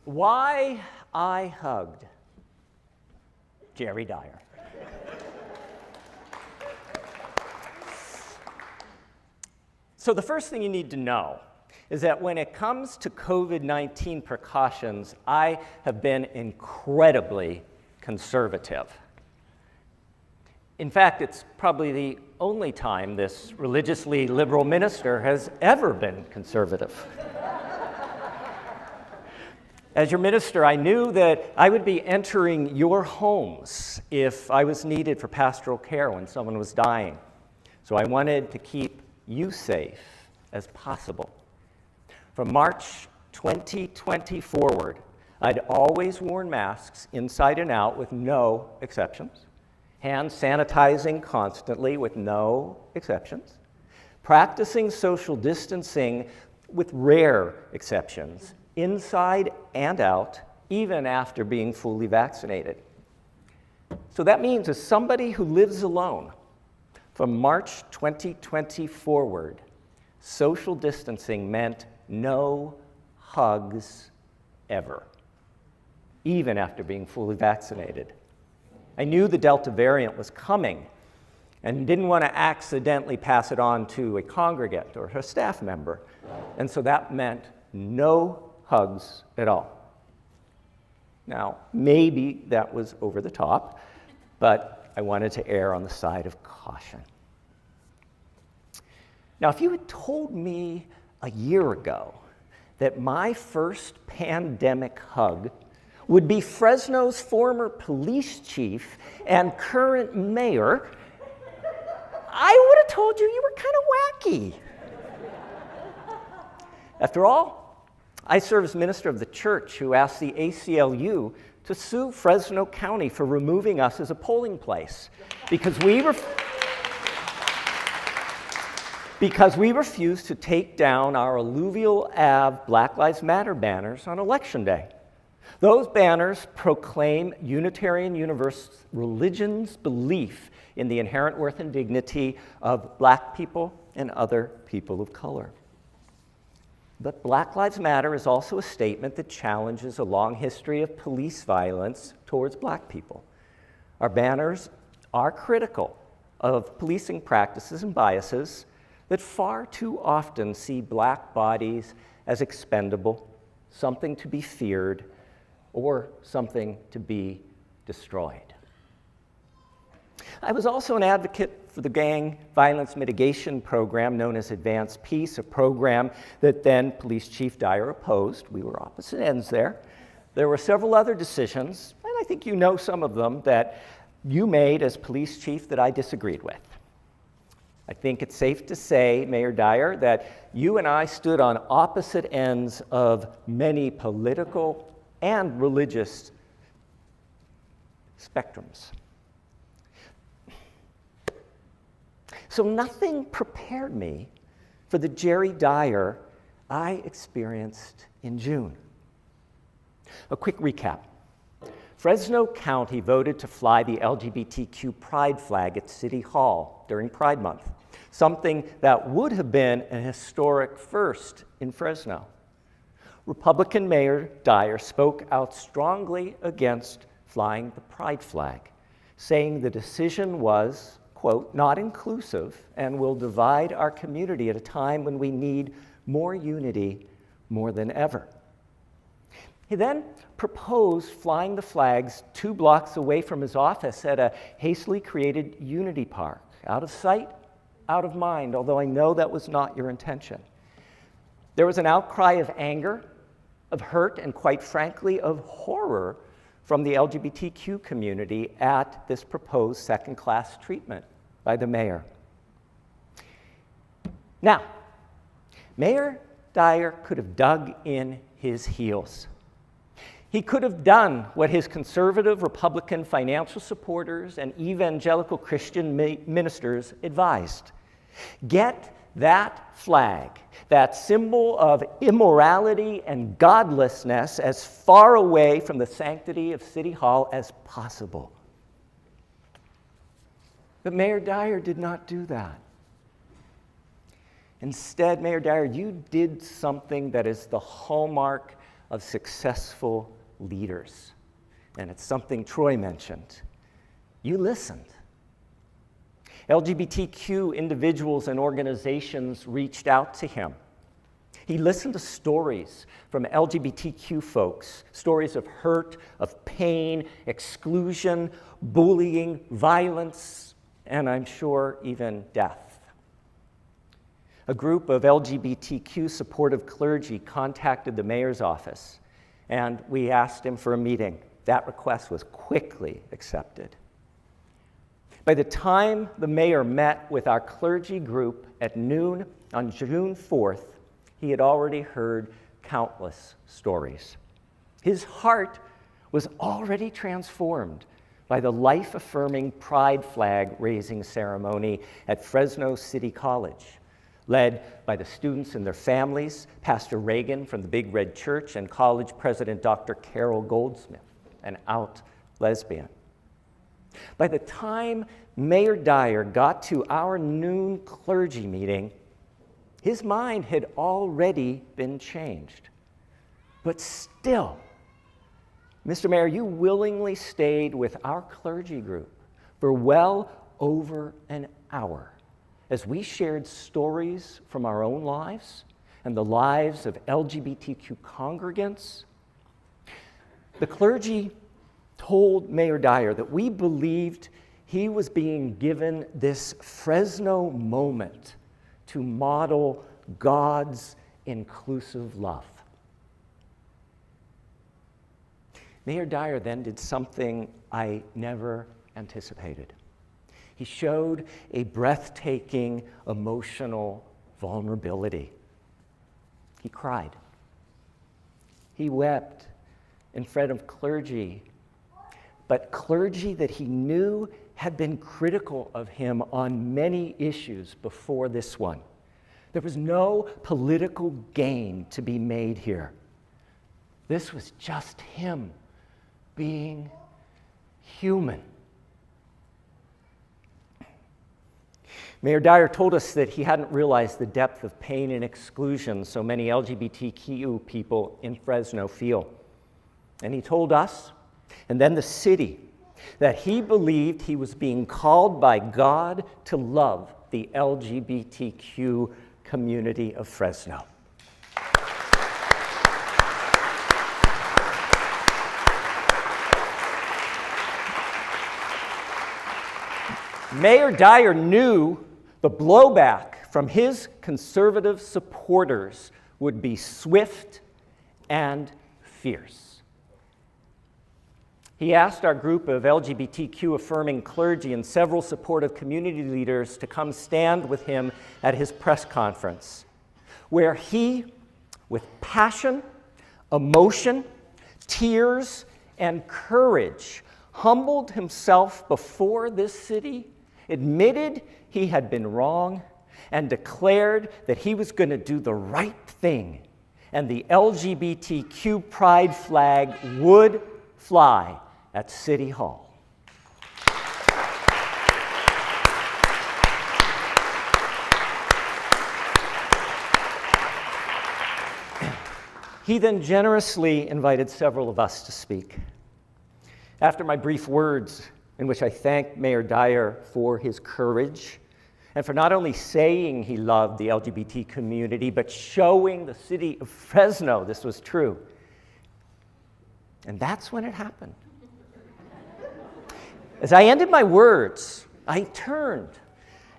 Why I hugged Jerry Dyer. So the first thing you need to know is that when it comes to COVID-19 precautions, I have been incredibly conservative. In fact, it's probably the only time this religiously liberal minister has ever been conservative. As your minister, I knew that I would be entering your homes if I was needed for pastoral care when someone was dying. So I wanted to keep you safe as possible. From March 2020 forward, I'd always worn masks inside and out with no exceptions, hand sanitizing constantly with no exceptions, practicing social distancing with rare exceptions, inside and out, even after being fully vaccinated. So that means as somebody who lives alone, from March 2020 forward, social distancing meant no hugs ever, even after being fully vaccinated. I knew the Delta variant was coming and didn't want to accidentally pass it on to a congregant or a staff member, and so that meant no hugs at all. Now, maybe that was over the top, but I wanted to err on the side of caution. Now, if you had told me a year ago that my first pandemic hug would be Fresno's former police chief and current mayor, I would have told you you were kind of wacky. After all, I serve as minister of the church who asked the ACLU to sue Fresno County for removing us as a polling place because we refused to take down our Alluvial Ave Black Lives Matter banners on Election Day. Those banners proclaim Unitarian Universalist religion's belief in the inherent worth and dignity of black people and other people of color. But Black Lives Matter is also a statement that challenges a long history of police violence towards black people. Our banners are critical of policing practices and biases that far too often see black bodies as expendable, something to be feared, or something to be destroyed. I was also an advocate for the gang violence mitigation program known as Advanced Peace, a program that then Police Chief Dyer opposed. We were opposite ends there. There were several other decisions, and I think you know some of them, that you made as police chief that I disagreed with. I think it's safe to say, Mayor Dyer, that you and I stood on opposite ends of many political and religious spectrums. So nothing prepared me for the Jerry Dyer I experienced in June. A quick recap. Fresno County voted to fly the LGBTQ pride flag at City Hall during Pride Month, something that would have been an historic first in Fresno. Republican Mayor Dyer spoke out strongly against flying the pride flag, saying the decision was, quote, not inclusive and will divide our community at a time when we need more unity more than ever. He then proposed flying the flags 2 blocks away from his office at a hastily created Unity Park, out of sight, out of mind, although I know that was not your intention. There was an outcry of anger, of hurt, and quite frankly, of horror from the LGBTQ community at this proposed second-class treatment by the mayor. Now, Mayor Dyer could have dug in his heels. He could have done what his conservative Republican financial supporters and evangelical Christian ministers advised. Get that flag, that symbol of immorality and godlessness, as far away from the sanctity of City Hall as possible. But Mayor Dyer did not do that. Instead, Mayor Dyer, you did something that is the hallmark of successful leaders. And it's something Troy mentioned. You listened. LGBTQ individuals and organizations reached out to him. He listened to stories from LGBTQ folks, stories of hurt, of pain, exclusion, bullying, violence, and I'm sure even death. A group of LGBTQ supportive clergy contacted the mayor's office, and we asked him for a meeting. That request was quickly accepted. By the time the mayor met with our clergy group at noon on June 4th, he had already heard countless stories. His heart was already transformed by the life-affirming pride flag-raising ceremony at Fresno City College, led by the students and their families, Pastor Reagan from the Big Red Church, and college president Dr. Carol Goldsmith, an out lesbian. By the time Mayor Dyer got to our noon clergy meeting, his mind had already been changed. But still, Mr. Mayor, you willingly stayed with our clergy group for well over an hour as we shared stories from our own lives and the lives of LGBTQ congregants. The clergy told Mayor Dyer that we believed he was being given this Fresno moment to model God's inclusive love. Mayor Dyer then did something I never anticipated. He showed a breathtaking emotional vulnerability. He cried. He wept in front of clergy, but clergy that he knew had been critical of him on many issues before this one. There was no political gain to be made here. This was just him being human. Mayor Dyer told us that he hadn't realized the depth of pain and exclusion so many LGBTQ people in Fresno feel. And he told us, and then the city, that he believed he was being called by God to love the LGBTQ community of Fresno. Mayor Dyer knew the blowback from his conservative supporters would be swift and fierce. He asked our group of LGBTQ affirming clergy and several supportive community leaders to come stand with him at his press conference, where he, with passion, emotion, tears, and courage, humbled himself before this city, admitted he had been wrong, and declared that he was going to do the right thing, and the LGBTQ pride flag would fly at City Hall. He then generously invited several of us to speak. After my brief words, in which I thanked Mayor Dyer for his courage and for not only saying he loved the LGBT community, but showing the city of Fresno this was true. And that's when it happened. As I ended my words, I turned,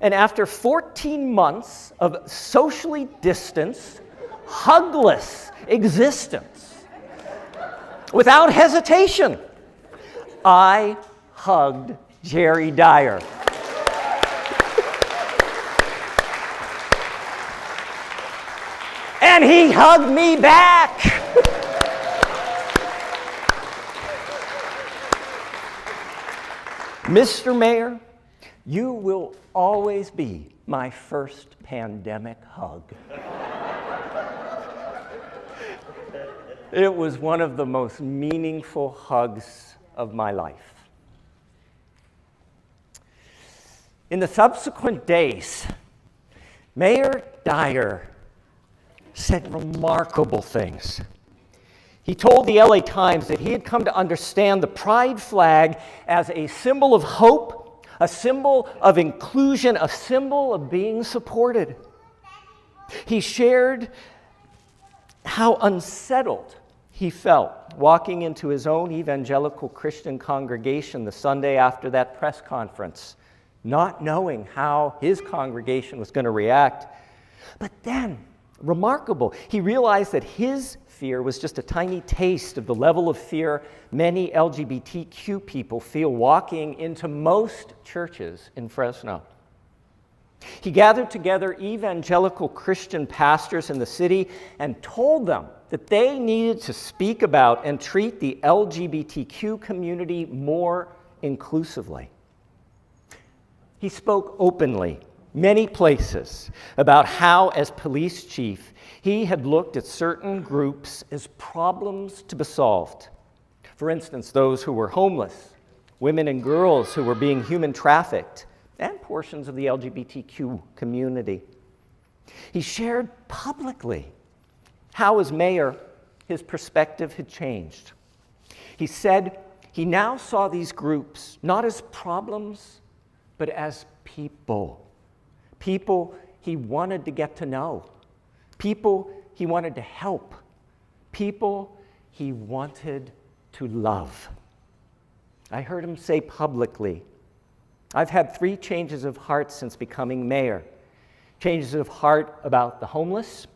and after 14 months of socially distanced, hugless existence, without hesitation, I hugged Jerry Dyer. And he hugged me back. Mr. Mayor, you will always be my first pandemic hug. It was one of the most meaningful hugs of my life. In the subsequent days, Mayor Dyer said remarkable things. He told the LA Times that he had come to understand the pride flag as a symbol of hope, a symbol of inclusion, a symbol of being supported. He shared how unsettled he felt walking into his own evangelical Christian congregation the Sunday after that press conference, not knowing how his congregation was going to react. But then, remarkable, he realized that his fear was just a tiny taste of the level of fear many LGBTQ people feel walking into most churches in Fresno. He gathered together evangelical Christian pastors in the city and told them that they needed to speak about and treat the LGBTQ community more inclusively. He spoke openly, many places, about how, as police chief, he had looked at certain groups as problems to be solved. For instance, those who were homeless, women and girls who were being human trafficked, and portions of the LGBTQ community. He shared publicly how, as mayor, his perspective had changed. He said he now saw these groups not as problems, but as people. People he wanted to get to know. People he wanted to help. People he wanted to love. I heard him say publicly, "I've had 3 changes of heart since becoming mayor. Changes of heart about the homeless,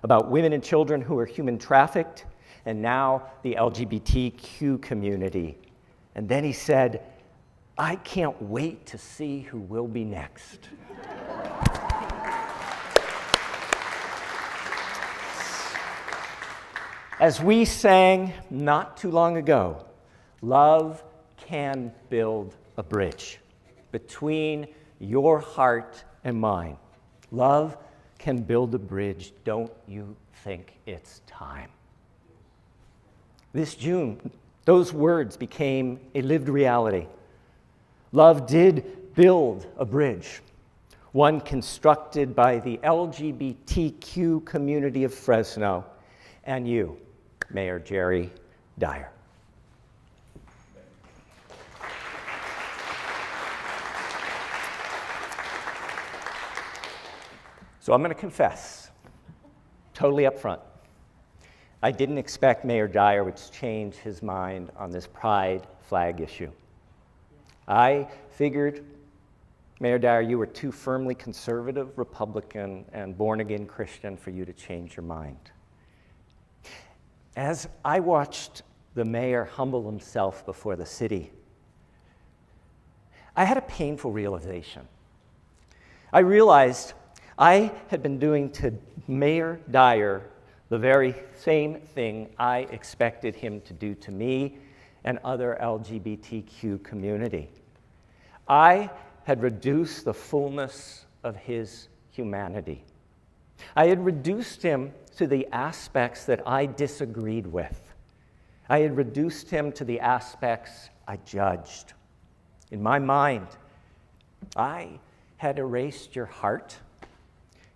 about women and children who are human trafficked, and now the LGBTQ community." And then he said, "I can't wait to see who will be next." As we sang not too long ago, love can build a bridge between your heart and mine. Love can build a bridge. Don't you think it's time? This June, those words became a lived reality. Love did build a bridge, one constructed by the LGBTQ community of Fresno and you, Mayor Jerry Dyer. So I'm going to confess, totally up front, I didn't expect Mayor Dyer would change his mind on this pride flag issue. I figured, Mayor Dyer, you were too firmly conservative, Republican, and born-again Christian for you to change your mind. As I watched the mayor humble himself before the city, I had a painful realization. I realized I had been doing to Mayor Dyer the very same thing I expected him to do to me and other LGBTQ community. I had reduced the fullness of his humanity. I had reduced him to the aspects that I disagreed with. I had reduced him to the aspects I judged. In my mind, I had erased your heart,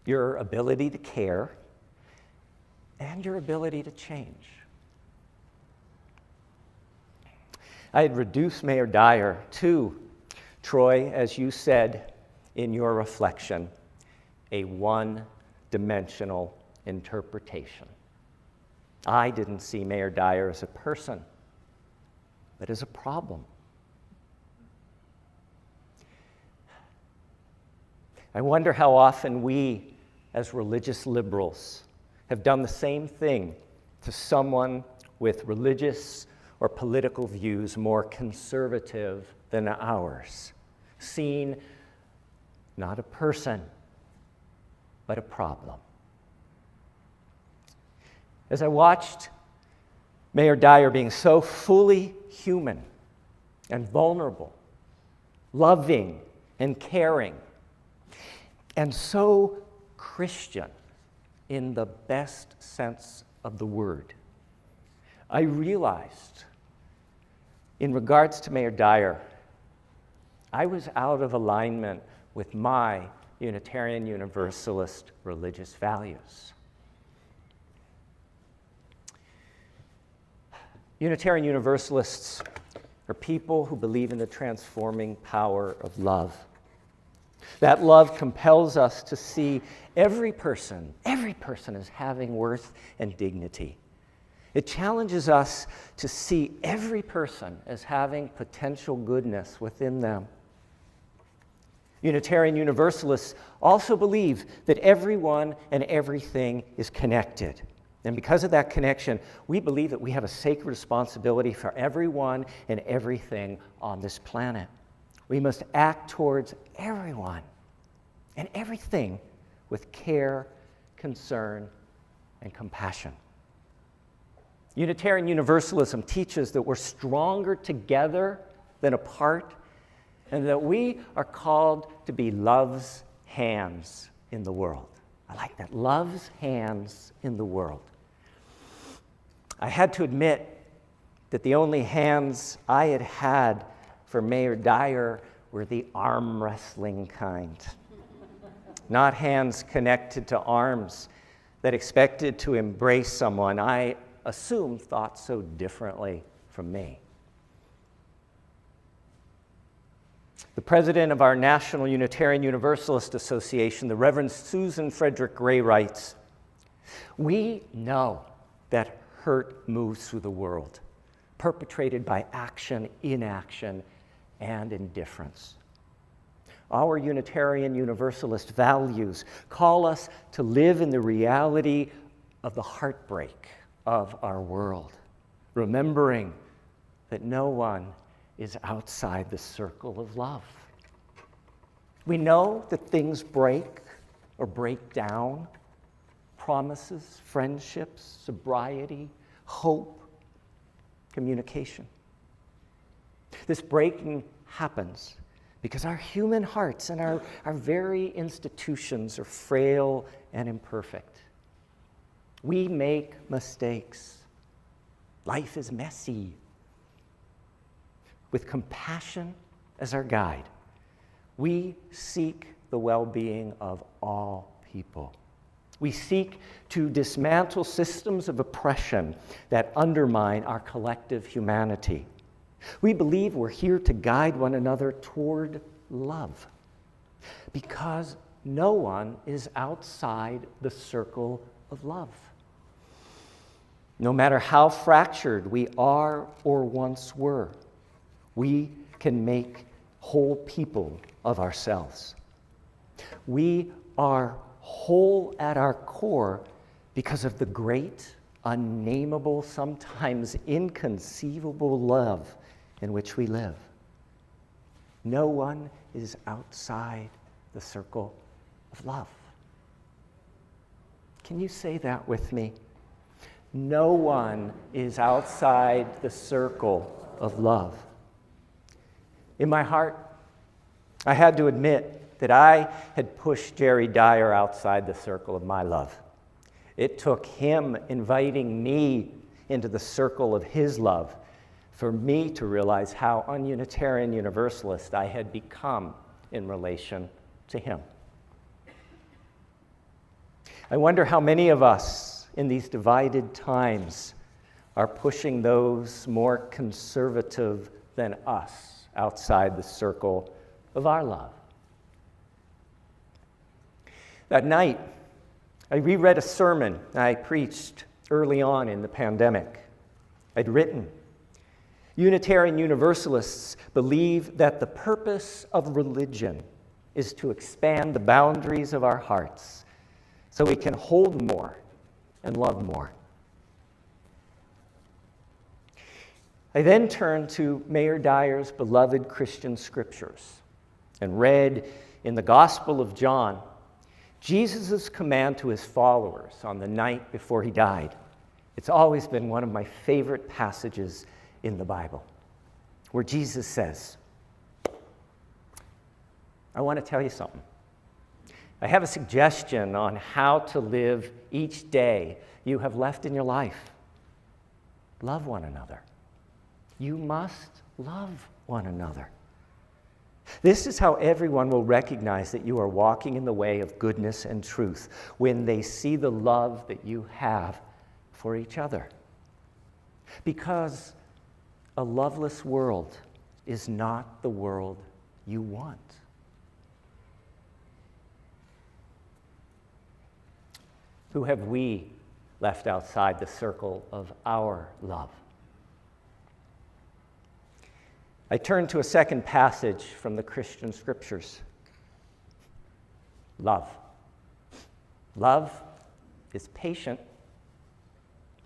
your ability to care, and your ability to change. I had reduced Mayor Dyer to, Troy, as you said in your reflection, a one-dimensional interpretation. I didn't see Mayor Dyer as a person, but as a problem. I wonder how often we, as religious liberals, have done the same thing to someone with religious or political views more conservative than ours, seen not a person, but a problem. As I watched Mayor Dyer being so fully human and vulnerable, loving and caring, and so Christian in the best sense of the word, I realized, in regards to Mayor Dyer, I was out of alignment with my Unitarian Universalist religious values. Unitarian Universalists are people who believe in the transforming power of love. That love compels us to see every person as having worth and dignity. It challenges us to see every person as having potential goodness within them. Unitarian Universalists also believe that everyone and everything is connected. And because of that connection, we believe that we have a sacred responsibility for everyone and everything on this planet. We must act towards everyone and everything with care, concern, and compassion. Unitarian Universalism teaches that we're stronger together than apart, and that we are called to be love's hands in the world. I like that, love's hands in the world. I had to admit that the only hands I had had for Mayor Dyer were the arm wrestling kind. Not hands connected to arms that expected to embrace someone I assumed thought so differently from me. The president of our National Unitarian Universalist Association, the Reverend Susan Frederick Gray, writes, "We know that hurt moves through the world, perpetrated by action, inaction, and indifference. Our Unitarian Universalist values call us to live in the reality of the heartbreak of our world, remembering that no one is outside the circle of love. We know that things break or break down, promises, friendships, sobriety, hope, communication. This breaking happens because our human hearts and our very institutions are frail and imperfect. We make mistakes. Life is messy. With compassion as our guide, we seek the well-being of all people. We seek to dismantle systems of oppression that undermine our collective humanity. We believe we're here to guide one another toward love, because no one is outside the circle of love. No matter how fractured we are or once were, we can make whole people of ourselves. We are whole at our core because of the great, unnameable, sometimes inconceivable love in which we live. No one is outside the circle of love. Can you say that with me? No one is outside the circle of love. In my heart, I had to admit that I had pushed Jerry Dyer outside the circle of my love. It took him inviting me into the circle of his love for me to realize how un-Unitarian Universalist I had become in relation to him. I wonder how many of us in these divided times are pushing those more conservative than us outside the circle of our love. That night, I reread a sermon I preached early on in the pandemic. I'd written, Unitarian Universalists believe that the purpose of religion is to expand the boundaries of our hearts so we can hold more and love more. I then turned to Mayor Dyer's beloved Christian scriptures and read in the Gospel of John Jesus' command to his followers on the night before he died. It's always been one of my favorite passages in the Bible, where Jesus says, I want to tell you something. I have a suggestion on how to live each day you have left in your life. Love one another. You must love one another. This is how everyone will recognize that you are walking in the way of goodness and truth, when they see the love that you have for each other. Because a loveless world is not the world you want. Who have we left outside the circle of our love? I turn to a second passage from the Christian scriptures. Love. Love is patient.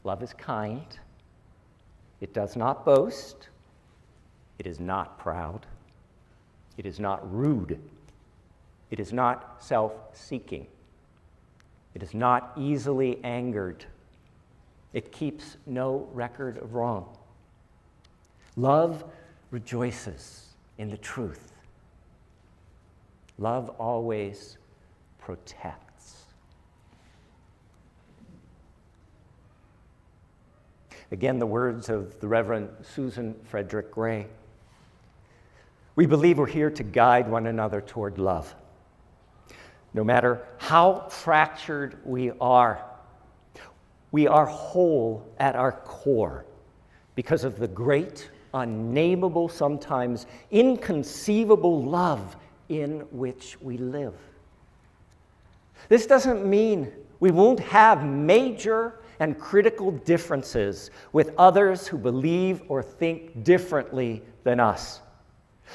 Love is kind. It does not boast. It is not proud. It is not rude. It is not self-seeking. It is not easily angered. It keeps no record of wrong. Love rejoices in the truth. Love always protects. Again, the words of the Reverend Susan Frederick Gray. We believe we're here to guide one another toward love. No matter how fractured we are whole at our core because of the great, unnameable, sometimes inconceivable love in which we live. This doesn't mean we won't have major and critical differences with others who believe or think differently than us.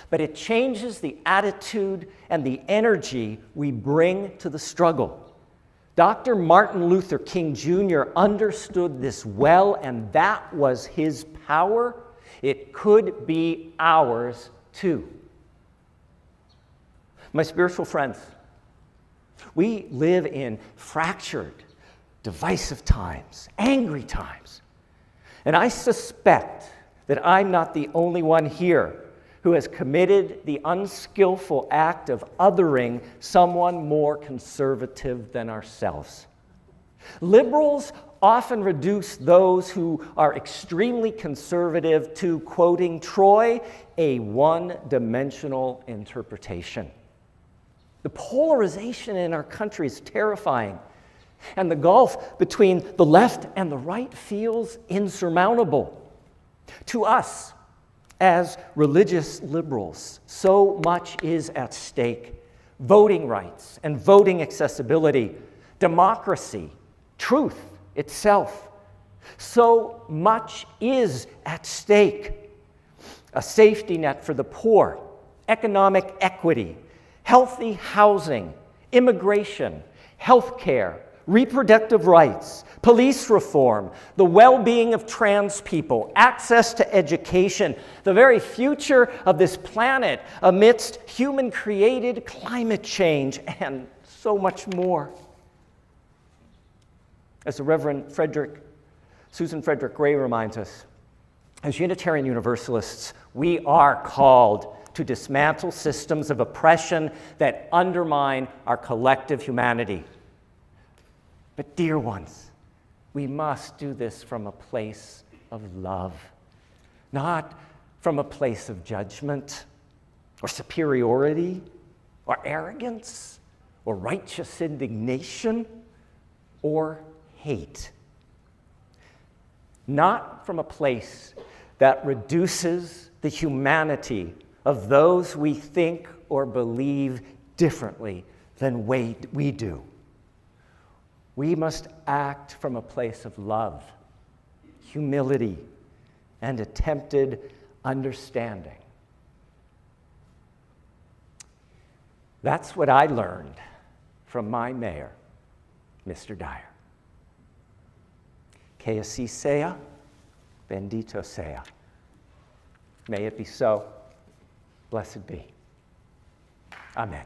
But it changes the attitude and the energy we bring to the struggle. Dr. Martin Luther King Jr. understood this well, and that was his power. It could be ours too. My spiritual friends, we live in fractured, divisive times, angry times. And I suspect that I'm not the only one here who has committed the unskillful act of othering someone more conservative than ourselves. Liberals often reduce those who are extremely conservative to, quoting Troy, a one-dimensional interpretation. The polarization in our country is terrifying, and the gulf between the left and the right feels insurmountable. To us, as religious liberals, so much is at stake. Voting rights and voting accessibility, democracy, truth itself. So much is at stake. A safety net for the poor, economic equity, healthy housing, immigration, health care, reproductive rights, police reform, the well-being of trans people, access to education, the very future of this planet amidst human-created climate change, and so much more. As the Reverend Susan Frederick Gray reminds us, as Unitarian Universalists, we are called to dismantle systems of oppression that undermine our collective humanity. But dear ones, we must do this from a place of love, not from a place of judgment or superiority or arrogance or righteous indignation or hate. Not from a place that reduces the humanity of those we think or believe differently than we do. We must act from a place of love, humility, and attempted understanding. That's what I learned from my mayor, Mr. Dyer. Que así sea, bendito sea. May it be so. Blessed be. Amen.